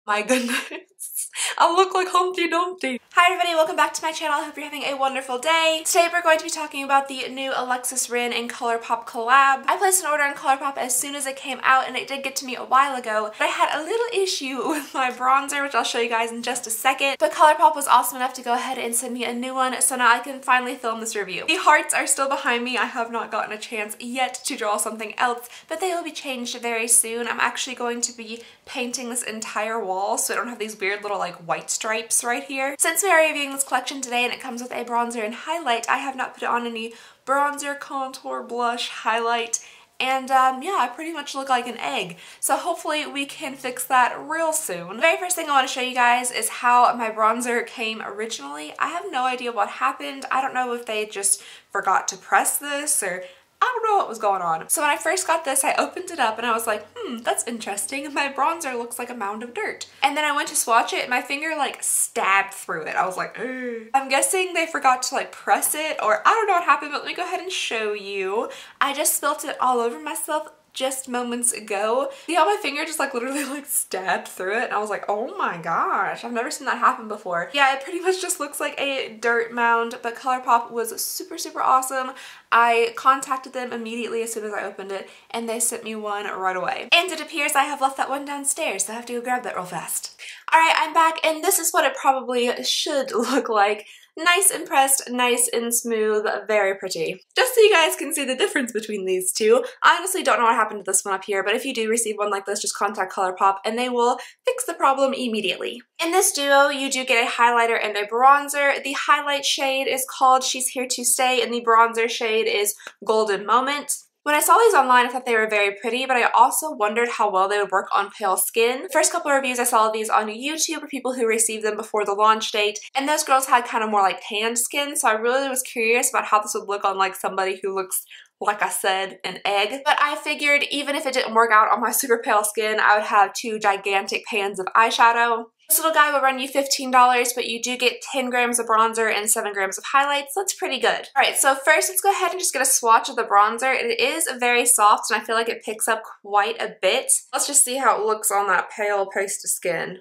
My goodness. I look like Humpty Dumpty. Hi everybody, welcome back to my channel. I hope you're having a wonderful day. Today we're going to be talking about the new Alexis Ren and ColourPop collab. I placed an order on ColourPop as soon as it came out and it did get to me a while ago, but I had a little issue with my bronzer, which I'll show you guys in just a second. But ColourPop was awesome enough to go ahead and send me a new one, so now I can finally film this review. The hearts are still behind me. I have not gotten a chance yet to draw something else, but they will be changed very soon. I'm actually going to be painting this entire wall so I don't have these weird little like white stripes right here. Since we are reviewing this collection today and it comes with a bronzer and highlight, I have not put on any bronzer, contour, blush, highlight, and yeah, I pretty much look like an egg. So hopefully we can fix that real soon. The very first thing I want to show you guys is how my bronzer came originally. I have no idea what happened. I don't know if they just forgot to press this or I don't know what was going on. So when I first got this, I opened it up and I was like, that's interesting. My bronzer looks like a mound of dirt. And then I went to swatch it and my finger like stabbed through it. I was like, ugh. I'm guessing they forgot to like press it, or I don't know what happened, but let me go ahead and show you. I just spilt it all over myself just moments ago. See how my finger just like literally like stabbed through it, and I was like, oh my gosh, I've never seen that happen before. Yeah, it pretty much just looks like a dirt mound, but ColourPop was super awesome. I contacted them immediately as soon as I opened it and they sent me one right away. And it appears I have left that one downstairs, so I have to go grab that real fast. Alright, I'm back and this is what it probably should look like. Nice and pressed, nice and smooth, very pretty. Just so you guys can see the difference between these two. I honestly don't know what happened to this one up here, but if you do receive one like this, just contact ColourPop and they will fix the problem immediately. In this duo, you do get a highlighter and a bronzer. The highlight shade is called She's Here to Stay and the bronzer shade is Golden Moment. When I saw these online, I thought they were very pretty, but I also wondered how well they would work on pale skin. The first couple of reviews I saw of these on YouTube were people who received them before the launch date, and those girls had kind of more like tanned skin, so I really was curious about how this would look on like somebody who looks, like I said, an egg. But I figured even if it didn't work out on my super pale skin, I would have two gigantic pans of eyeshadow. This little guy will run you $15, but you do get 10 grams of bronzer and 7 grams of highlights, so that's pretty good. Alright, so first let's go ahead and just get a swatch of the bronzer. It is very soft and I feel like it picks up quite a bit. Let's just see how it looks on that pale pasty skin.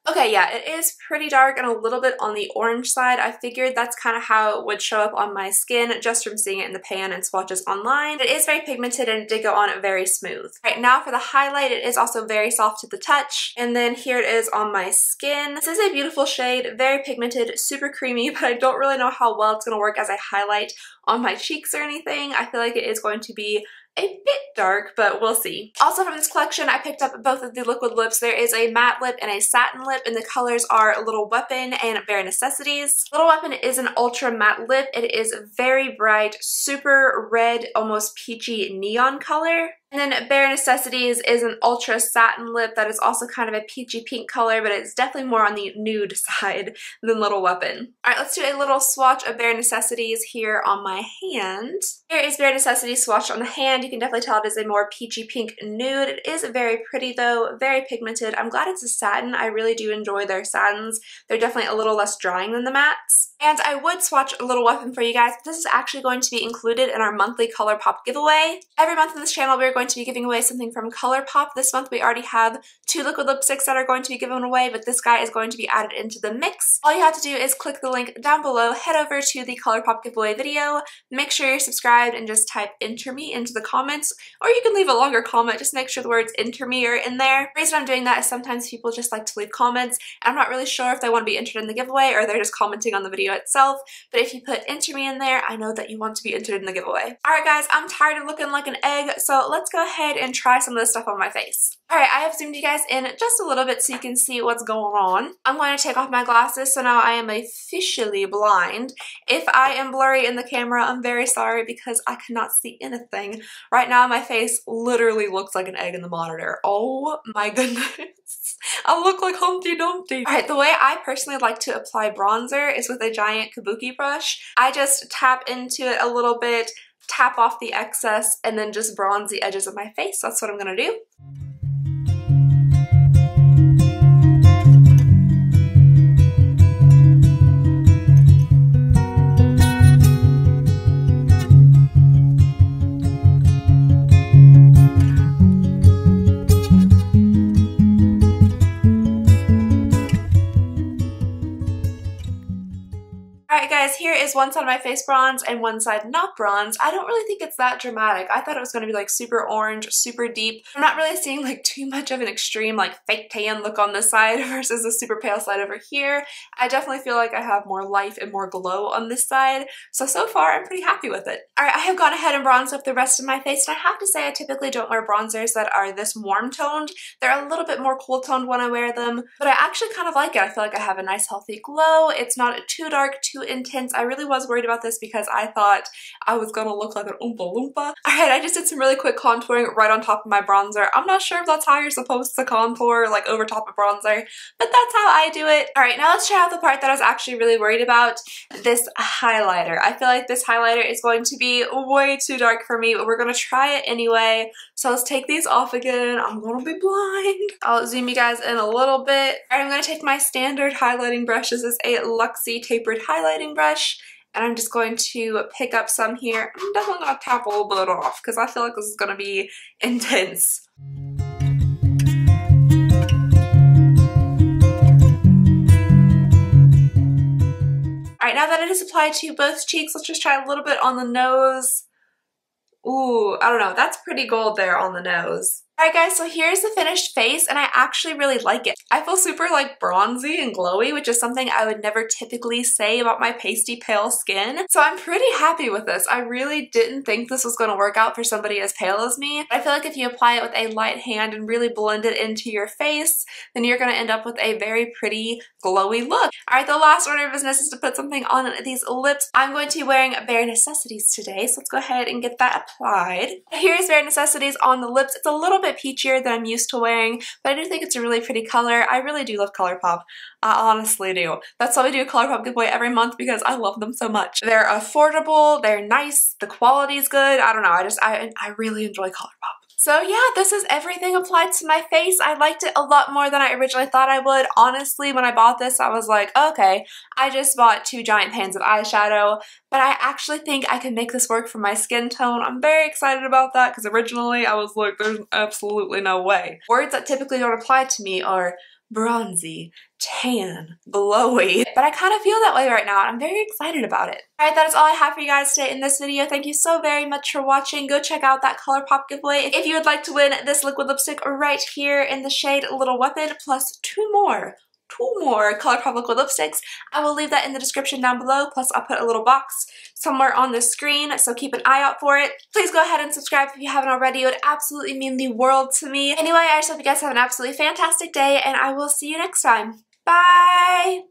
Okay, yeah, it is pretty dark and a little bit on the orange side. I figured that's kind of how it would show up on my skin just from seeing it in the pan and swatches online. It is very pigmented and it did go on very smooth. Right now for the highlight, it is also very soft to the touch. And then here it is on my skin. This is a beautiful shade, very pigmented, super creamy, but I don't really know how well it's going to work as a highlight on my cheeks or anything. I feel like it is going to be a bit dark, but we'll see. Also from this collection, I picked up both of the liquid lips. There is a matte lip and a satin lip, and the colors are Little Weapon and Bare Necessities. Little Weapon is an ultra matte lip. It is very bright, super red, almost peachy neon color. And then Bare Necessities is an ultra satin lip that is also kind of a peachy pink color, but it's definitely more on the nude side than Little Weapon. Alright, let's do a little swatch of Bare Necessities here on my hand. Here is Bare Necessities swatched on the hand. You can definitely tell it is a more peachy pink nude. It is very pretty though, very pigmented. I'm glad it's a satin. I really do enjoy their satins. They're definitely a little less drying than the mattes. And I would swatch a Little Weapon for you guys, but this is actually going to be included in our monthly ColourPop giveaway. Every month on this channel, we're going to be giving away something from ColourPop. This month we already have 2 liquid lipsticks that are going to be given away, but this guy is going to be added into the mix. All you have to do is click the link down below, head over to the ColourPop giveaway video, make sure you're subscribed, and just type "enter me" into the comments, or you can leave a longer comment. Just make sure the words "enter me" are in there. The reason I'm doing that is sometimes people just like to leave comments, and I'm not really sure if they want to be entered in the giveaway or they're just commenting on the video itself, but if you put "enter me" in there, I know that you want to be entered in the giveaway. Alright guys, I'm tired of looking like an egg, so let's go ahead and try some of this stuff on my face. Alright, I have zoomed you guys in just a little bit so you can see what's going on. I'm going to take off my glasses, so now I am officially blind. If I am blurry in the camera, I'm very sorry because I cannot see anything. Right now my face literally looks like an egg in the monitor. Oh my goodness. I look like Humpty Dumpty. Alright, the way I personally like to apply bronzer is with a giant kabuki brush. I just tap into it a little bit, tap off the excess, and then just bronze the edges of my face. That's what I'm gonna do. guys, here is one side of my face bronze and one side not bronze. I don't really think it's that dramatic. I thought it was going to be like super orange, super deep. I'm not really seeing like too much of an extreme like fake tan look on this side versus the super pale side over here. I definitely feel like I have more life and more glow on this side. So far I'm pretty happy with it. Alright, I have gone ahead and bronzed up the rest of my face, and I have to say I typically don't wear bronzers that are this warm toned. They're a little bit more cool toned when I wear them, but I actually kind of like it. I feel like I have a nice healthy glow. It's not too dark, too intense. I really was worried about this because I thought I was gonna look like an Oompa Loompa. Alright, I just did some really quick contouring right on top of my bronzer. I'm not sure if that's how you're supposed to contour, like over top of bronzer, but that's how I do it. Alright, now let's try out the part that I was actually really worried about, this highlighter. I feel like this highlighter is going to be way too dark for me, but we're gonna try it anyway. So let's take these off again. I'm gonna be blind. I'll zoom you guys in a little bit. Alright, I'm gonna take my standard highlighting brush. This is a Luxie tapered highlighting brush, and I'm just going to pick up some here. I'm definitely gonna tap a little bit off because I feel like this is gonna be intense. Alright, now that it is applied to both cheeks, let's just try a little bit on the nose. Ooh, I don't know, that's pretty gold there on the nose. Alright guys, so here's the finished face, and I actually really like it. I feel super like bronzy and glowy, which is something I would never typically say about my pasty pale skin. So I'm pretty happy with this. I really didn't think this was going to work out for somebody as pale as me. I feel like if you apply it with a light hand and really blend it into your face, then you're going to end up with a very pretty glowy look. Alright, the last order of business is to put something on these lips. I'm going to be wearing Bare Necessities today, so let's go ahead and get that applied. Here's Bare Necessities on the lips. It's a little bit peachier than I'm used to wearing, but I do think it's a really pretty color. I really do love ColourPop. I honestly do. That's why we do a ColourPop giveaway every month, because I love them so much. They're affordable, they're nice, the quality is good. I don't know, I really enjoy ColourPop. So yeah, this is everything applied to my face. I liked it a lot more than I originally thought I would. Honestly, when I bought this, I was like, okay, I just bought 2 giant pans of eyeshadow, but I actually think I can make this work for my skin tone. I'm very excited about that because originally I was like, there's absolutely no way. Words that typically don't apply to me are bronzy, tan, glowy, but I kind of feel that way right now, and I'm very excited about it. Alright, that is all I have for you guys today in this video. Thank you so very much for watching. Go check out that ColourPop giveaway if you would like to win this liquid lipstick right here in the shade Little Weapon, plus 2 more ColourPop liquid lipsticks. I will leave that in the description down below, plus I'll put a little box somewhere on the screen, so keep an eye out for it. Please go ahead and subscribe if you haven't already. It would absolutely mean the world to me. Anyway, I just hope you guys have an absolutely fantastic day, and I will see you next time. Bye!